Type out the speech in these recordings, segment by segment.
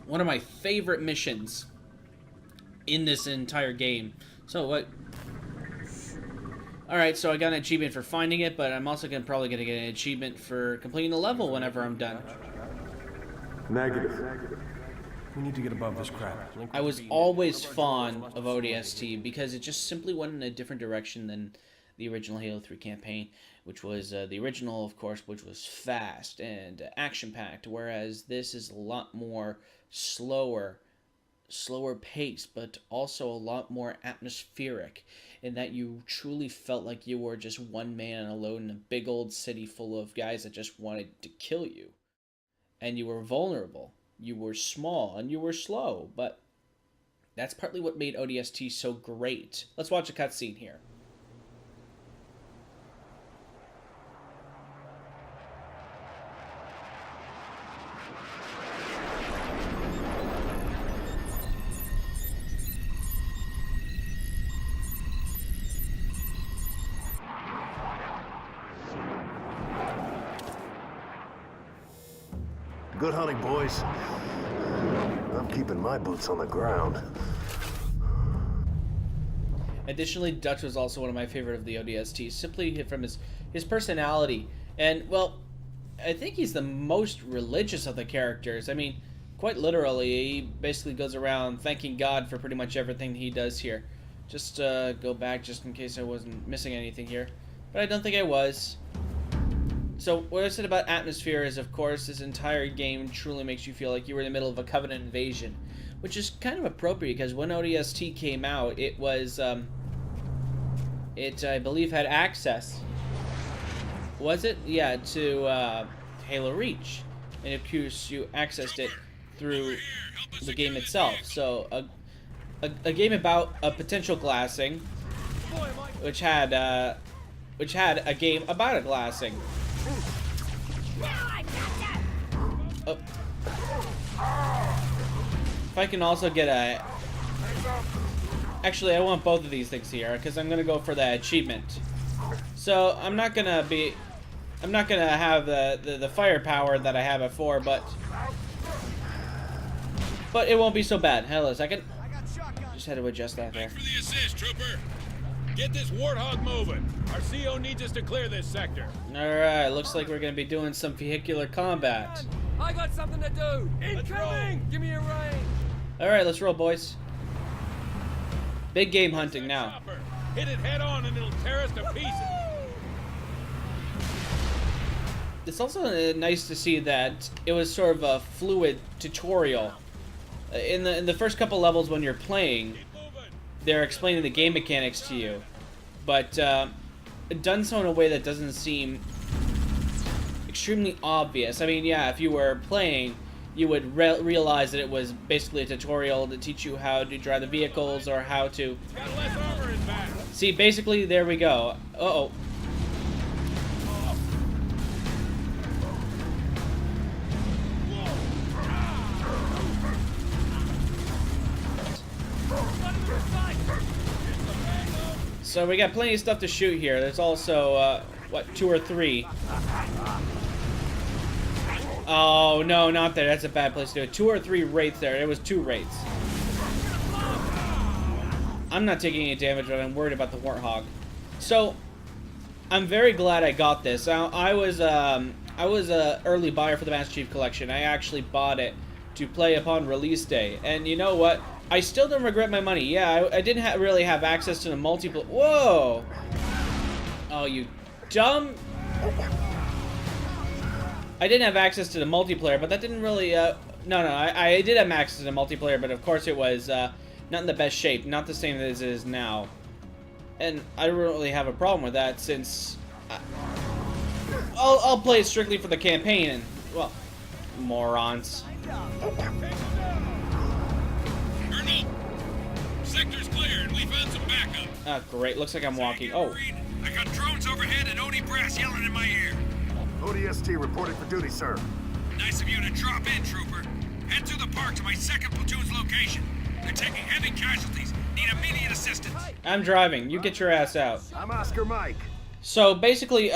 one of my favorite missions in this entire game. So what? Alright, so I got an achievement for finding it, but I'm also probably going to get an achievement for completing the level whenever I'm done. Negative. We need to get above this crap. I was always fond of ODST because it just simply went in a different direction than the original Halo 3 campaign, which was the original, of course, which was fast and action-packed, whereas this is a lot more slower pace, but also a lot more atmospheric, in that you truly felt like you were just one man alone in a big old city full of guys that just wanted to kill you. And you were vulnerable, you were small, and you were slow, but that's partly what made ODST so great. Let's watch a cutscene here. Good hunting, boys. I'm keeping my boots on the ground. Additionally, Dutch was also one of my favorite of the ODST, simply from his personality. And, well, I think he's the most religious of the characters. I mean, quite literally, he basically goes around thanking God for pretty much everything he does here. Just go back just in case I wasn't missing anything here. But I don't think I was. So what I said about atmosphere is, of course, this entire game truly makes you feel like you were in the middle of a Covenant invasion, which is kind of appropriate because when ODST came out, it was, I believe, had access. Was it? Yeah, to Halo Reach, and of course you accessed it through the game itself. So a game about a potential glassing, which had a game about a glassing. Oh. If I can also get a... Actually, I want both of these things here, because I'm going to go for the achievement. So, I'm not going to have the firepower that I had before, but it won't be so bad. Hold on a second. Just had to adjust that there. Thanks for the assist, trooper. Get this warthog moving. Our CO needs us to clear this sector. Alright, looks like we're going to be doing some vehicular combat. I got something to do. Incoming! Give me a rein. Alright, let's roll, boys. Big game hunting now. Hit it head on and it'll tear us to pieces. It's also nice to see that it was sort of a fluid tutorial. In the first couple levels when you're playing, they're explaining the game mechanics to you, but done so in a way that doesn't seem extremely obvious. I mean, yeah, if you were playing, you would realize that it was basically a tutorial to teach you how to drive the vehicles or how to... Got less armor in back. See, basically, there we go. Uh-oh. So we got plenty of stuff to shoot here. There's also, what, 2 or 3. Oh, no, not there. That's a bad place to do it. 2 or 3 wraiths there. It was 2 wraiths. I'm not taking any damage, but I'm worried about the warthog. So, I'm very glad I got this. I was a early buyer for the Master Chief Collection. I actually bought it to play upon release day. And you know what? I still don't regret my money. Yeah, I didn't really have access to the multiplayer. Whoa! Oh, you dumb... I didn't have access to the multiplayer, but that didn't really... No, I did have access to the multiplayer, but of course it was not in the best shape. Not the same as it is now. And I don't really have a problem with that, since... I'll play it strictly for the campaign, and... Well, morons. Sector's clear and we found some backup. Ah, great. Looks like I'm walking. Oh. I got drones overhead and Odie brass yelling in my ear. ODST reporting for duty, sir. Nice of you to drop in, trooper. Head through the park to my 2nd platoon's location. They're taking heavy casualties. Need immediate assistance. I'm driving. You get your ass out. I'm Oscar Mike. So basically,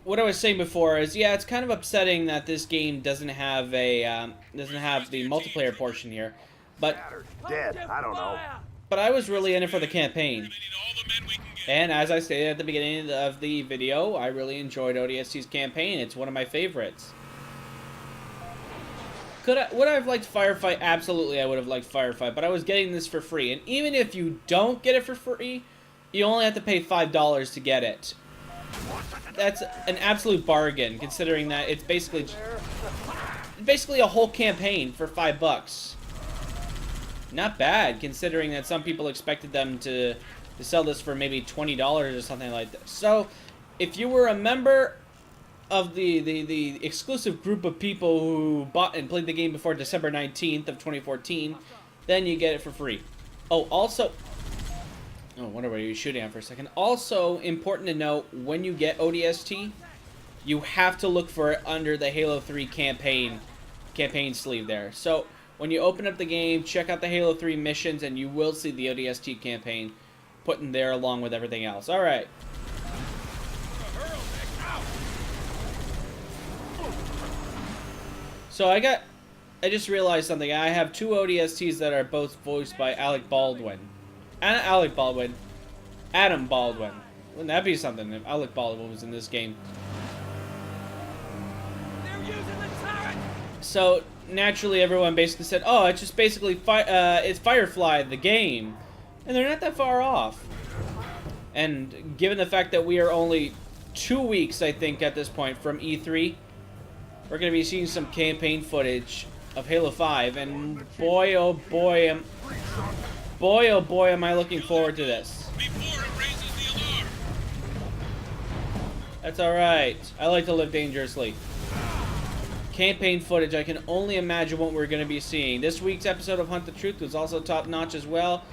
what I was saying before is, yeah, it's kind of upsetting that this game doesn't have a doesn't have the multiplayer portion here, but Dead. I don't know. I was really in it for the campaign. We need all the men we can get. And as I stated at the beginning of the video, I really enjoyed ODST's campaign. It's one of my favorites. Would I have liked Firefight? Absolutely, I would have liked Firefight, but I was getting this for free. And even if you don't get it for free, you only have to pay $5 to get it. That's an absolute bargain, considering that it's basically a whole campaign for $5. Not bad, considering that some people expected them to sell this for maybe $20 or something like that. So, if you were a member of the exclusive group of people who bought and played the game before December 19th of 2014, then you get it for free. Oh, also... Oh, I wonder what you're shooting at for a second. Also, important to note, when you get ODST, you have to look for it under the Halo 3 campaign sleeve there. So, when you open up the game, check out the Halo 3 missions, and you will see the ODST campaign put in there along with everything else. Alright. So, I just realized something. I have two ODSTs that are both voiced by Adam Baldwin. Wouldn't that be something if Alec Baldwin was in this game? They're using the turret. So naturally, everyone basically said, "Oh, it's just basically it's Firefly the game," and they're not that far off. And given the fact that we are only 2 weeks, I think, at this point from E3, we're going to be seeing some campaign footage of Halo 5, and boy, oh boy, am I looking forward to this. Before it raises the alarm. That's alright. I like to live dangerously. Campaign footage, I can only imagine what we're going to be seeing. This week's episode of Hunt the Truth was also top-notch as well.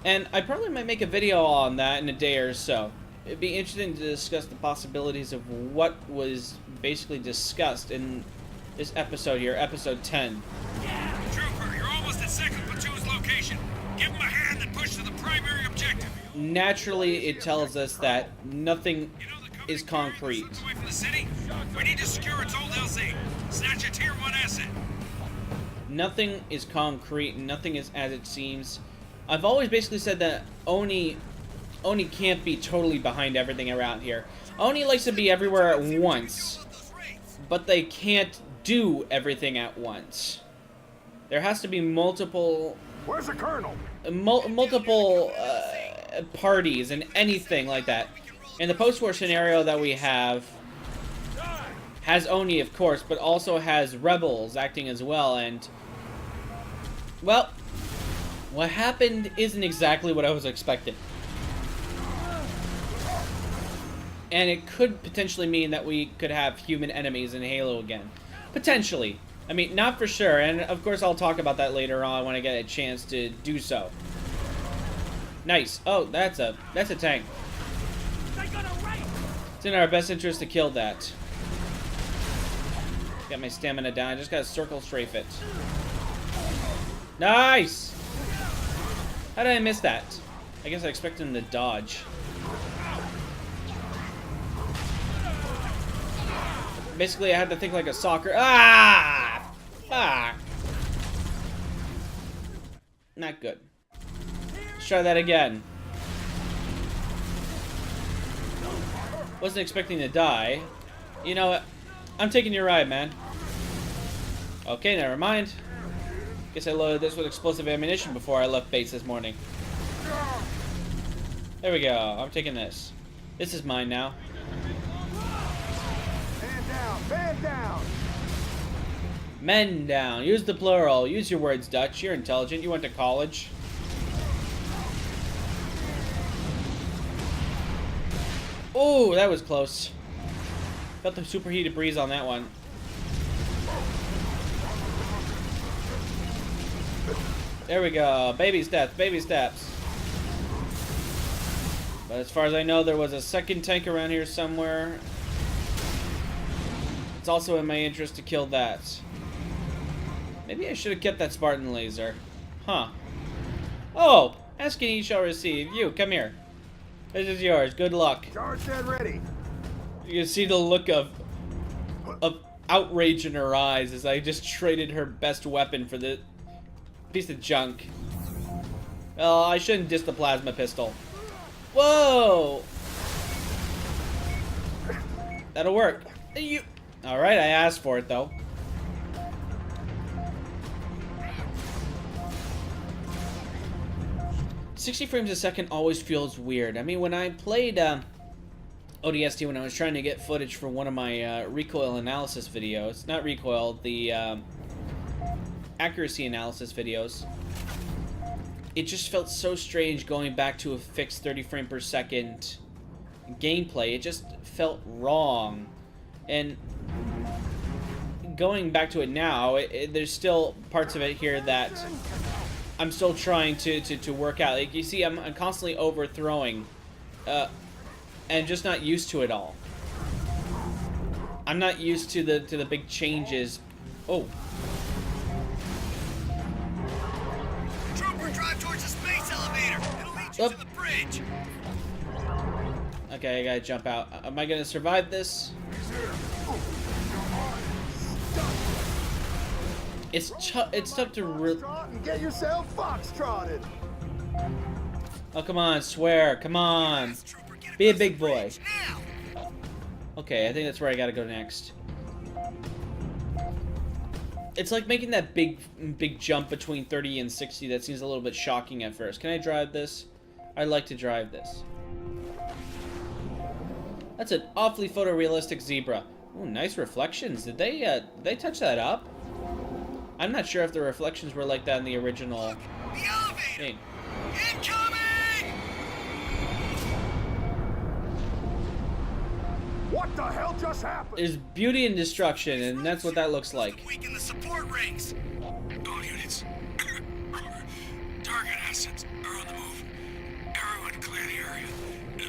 And I probably might make a video on that in a day or so. It'd be interesting to discuss the possibilities of what was basically discussed in this episode here, episode 10. Trooper, you're almost at second platoon's location. Give them a hand and push to the primary objective. Naturally, it tells us that nothing You know the company is concrete. away from the city? We need to secure its old LZ. Snatch a tier 1 asset. Nothing is concrete, nothing is as it seems. I've always basically said that Oni can't be totally behind everything around here. Oni likes to be everywhere at once, but they can't do everything at once. There has to be multiple Where's the colonel? multiple parties and anything like that. In the post-war scenario that we have, has Oni, of course, but also has rebels acting as well, and well, what happened isn't exactly what I was expecting. And it could potentially mean that we could have human enemies in Halo again. Potentially. I mean, not for sure, and of course I'll talk about that later on when I get a chance to do so. Nice. Oh, that's a tank. It's in our best interest to kill that. Got my stamina down. I just gotta circle strafe it. Nice! How did I miss that? I guess I expected him to dodge. Basically, I had to think like a soccer. Ah! Ah! Not good. Let's try that again. Wasn't expecting to die. You know what? I'm taking your ride, man. Okay, never mind. Guess I loaded this with explosive ammunition before I left base this morning. There we go. I'm taking this. This is mine now. Man down! Man down! Men down. Use the plural. Use your words, Dutch. You're intelligent. You went to college. Oh, that was close. Felt the superheated breeze on that one. There we go. Baby steps, baby steps. But as far as I know, there was a second tank around here somewhere. It's also in my interest to kill that. Maybe I should have kept that Spartan laser. Huh. Oh! Asking ye shall receive. You, come here. This is yours. Good luck. Charge and ready. You can see the look of outrage in her eyes as I just traded her best weapon for the piece of junk. Oh, I shouldn't diss the plasma pistol. Whoa! That'll work. You. All right, I asked for it though. "60 frames a second always feels weird. I mean, when I played ODST, when I was trying to get footage for one of my recoil analysis videos, not recoil, the accuracy analysis videos, it just felt so strange going back to a fixed 30 frame per second gameplay. It just felt wrong. And going back to it now, there's still parts of it here that I'm still trying to work out. Like, you see, I'm constantly overthrowing, and just not used to it all. I'm not used to the big changes. Oh. Trooper, drive towards the space elevator. It'll lead you to the bridge. Okay, I gotta jump out. Am I gonna survive this? It's tough to Get yourself foxtrotted. Oh, come on, swear. Come on. Be a big boy. Okay, I think that's where I gotta go next. It's like making that big jump between 30 and 60 that seems a little bit shocking at first. Can I drive this? I'd like to drive this. That's an awfully photorealistic zebra. Ooh, nice reflections. Did they touch that up? I'm not sure if the reflections were like that in the original game. Incoming! What the hell just happened? There's beauty and destruction, and that's what that looks like. Weaken the support rings. All units. Target assets are on the move. Everyone clear the area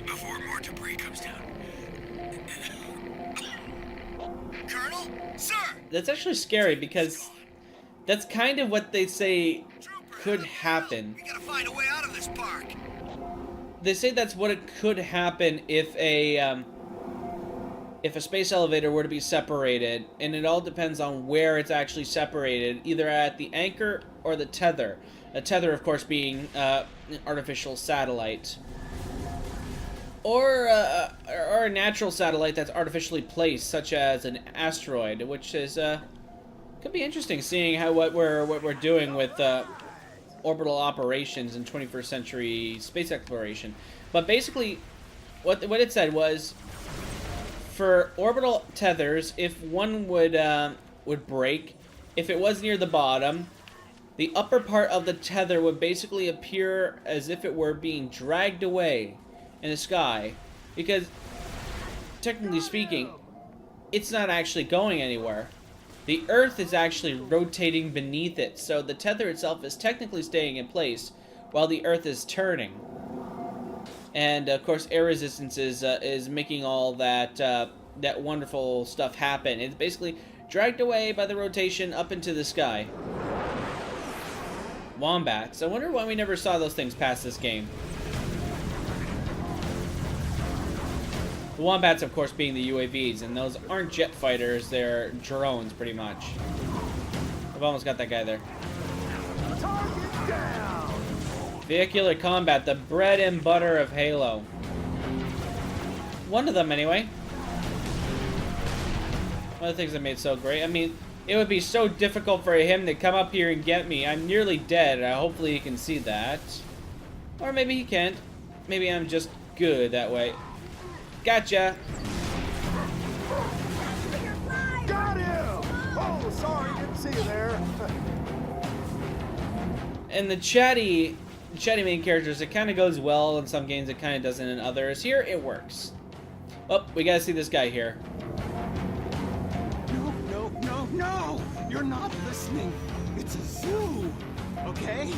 before more debris comes down. Colonel? Sir! That's actually scary because that's kind of what they say could happen. We gotta find a way out of this park. They say that's what it could happen if a space elevator were to be separated, and it all depends on where it's actually separated, either at the anchor or the tether. A tether, of course, being an artificial satellite. Or a natural satellite that's artificially placed, such as an asteroid, which is could be interesting, seeing how what we're doing with orbital operations in 21st century space exploration. But basically, what it said was, for orbital tethers, if one would break, if it was near the bottom, the upper part of the tether would basically appear as if it were being dragged away in the sky, because technically speaking, it's not actually going anywhere. The Earth is actually rotating beneath it, so the tether itself is technically staying in place while the Earth is turning. And of course, air resistance is making all that that wonderful stuff happen. It's basically dragged away by the rotation up into the sky. Wombats. I wonder why we never saw those things past this game. The wombats, of course, being the UAVs, and those aren't jet fighters, they're drones, pretty much. I've almost got that guy there. Target down. Vehicular combat, the bread and butter of Halo. One of them, anyway. One of the things that made it so great. I mean, it would be so difficult for him to come up here and get me. I'm nearly dead. Hopefully he can see that. Or maybe he can't. Maybe I'm just good that way. Gotcha. Got him. Oh, sorry, didn't see you there. And the chatty main characters, it kind of goes well in some games, it kind of doesn't in others. Here, it works. Oh, we gotta see this guy here. No! You're not listening. It's a zoo, okay?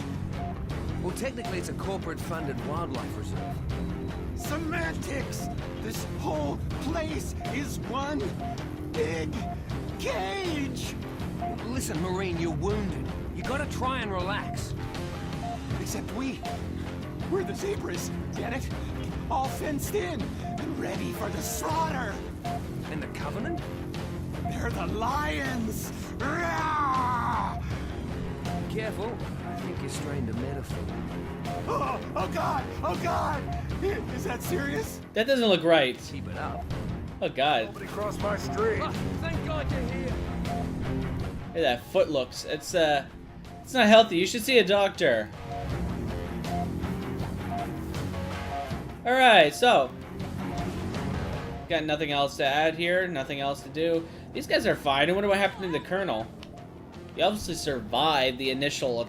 Well, technically, it's a corporate-funded wildlife reserve. Semantics! This whole place is one big cage! Listen, Marine, you're wounded. You gotta try and relax. Except we're the zebras, get it? All fenced in and ready for the slaughter. And the Covenant? They're the lions! Rah! Careful. I think you're straying to metaphor. Oh God! Oh God! Is that serious? That doesn't look right. Keep it up. Oh god. Nobody crossed my street. Ah, thank God you're here. Hey, that foot looks. It's not healthy. You should see a doctor. Alright, so. Got nothing else to add here. Nothing else to do. These guys are fine. I wonder what happened to the Colonel. He obviously survived the initial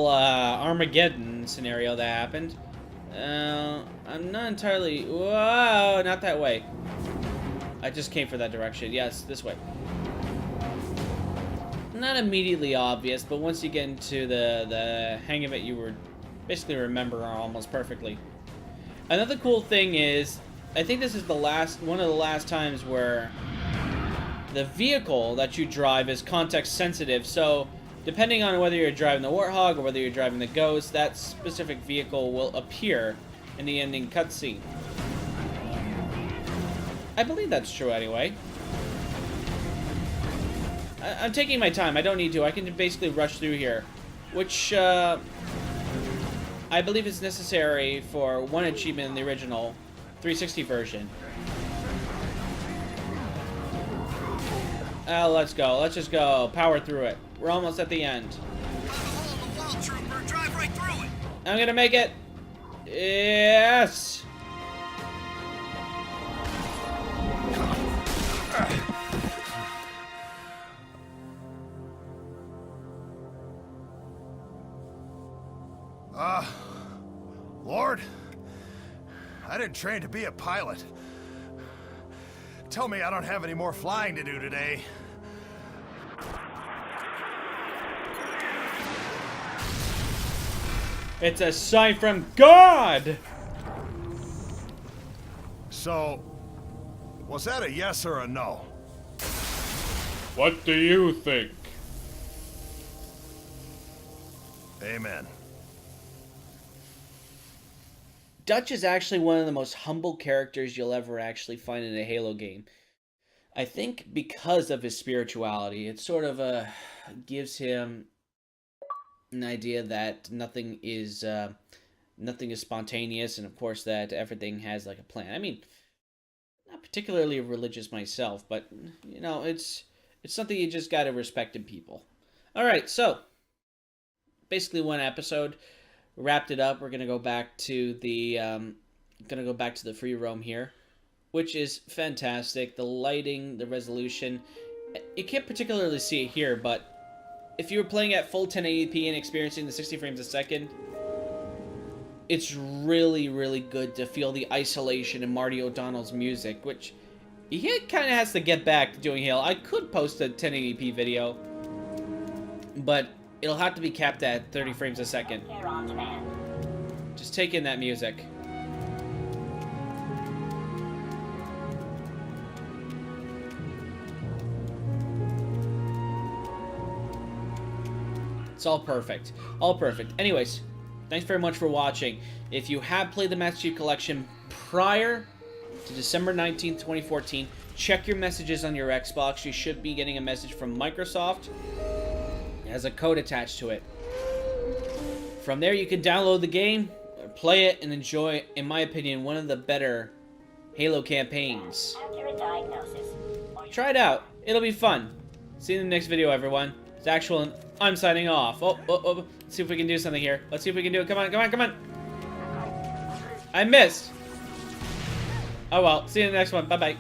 Armageddon scenario that happened. I'm not entirely... Whoa, not that way. I just came for that direction. Yes, this way. Not immediately obvious, but once you get into the hang of it, you would basically remember almost perfectly. Another cool thing is, I think this is one of the last times where the vehicle that you drive is context sensitive, so depending on whether you're driving the Warthog or whether you're driving the Ghost, that specific vehicle will appear in the ending cutscene. I believe that's true anyway. I'm taking my time. I don't need to. I can basically rush through here, which I believe is necessary for one achievement in the original 360 version. Let's go. Let's just go. Power through it. We're almost at the end. Drive right through it. I'm gonna make it. Yes. Lord, I didn't train to be a pilot. Tell me I don't have any more flying to do today. It's a sign from God! So, was that a yes or a no? What do you think? Amen. Dutch is actually one of the most humble characters you'll ever actually find in a Halo game. I think because of his spirituality, it sort of gives him an idea that nothing is spontaneous, and of course that everything has like a plan. I mean, not particularly religious myself, but you know, it's something you just gotta respect in people. All right, so basically one episode. Wrapped it up. We're gonna go back to the free roam here, which is fantastic. The lighting, the resolution. You can't particularly see it here, but if you were playing at full 1080p and experiencing the 60 frames a second, it's really, really good to feel the isolation in Marty O'Donnell's music, which he kind of has to get back to doing Halo. I could post a 1080p video, but it'll have to be capped at 30 frames a second. Just take in that music. It's all perfect. All perfect. Anyways, thanks very much for watching. If you have played the Master Chief Collection prior to December 19th, 2014, check your messages on your Xbox. You should be getting a message from Microsoft. It has a code attached to it. From there, you can download the game, play it, and enjoy, in my opinion, one of the better Halo campaigns. Try it out. It'll be fun. See you in the next video, everyone. It's Actual, and I'm signing off. Oh. Let's see if we can do something here. Let's see if we can do it. Come on. I missed. Oh well. See you in the next one. Bye-bye.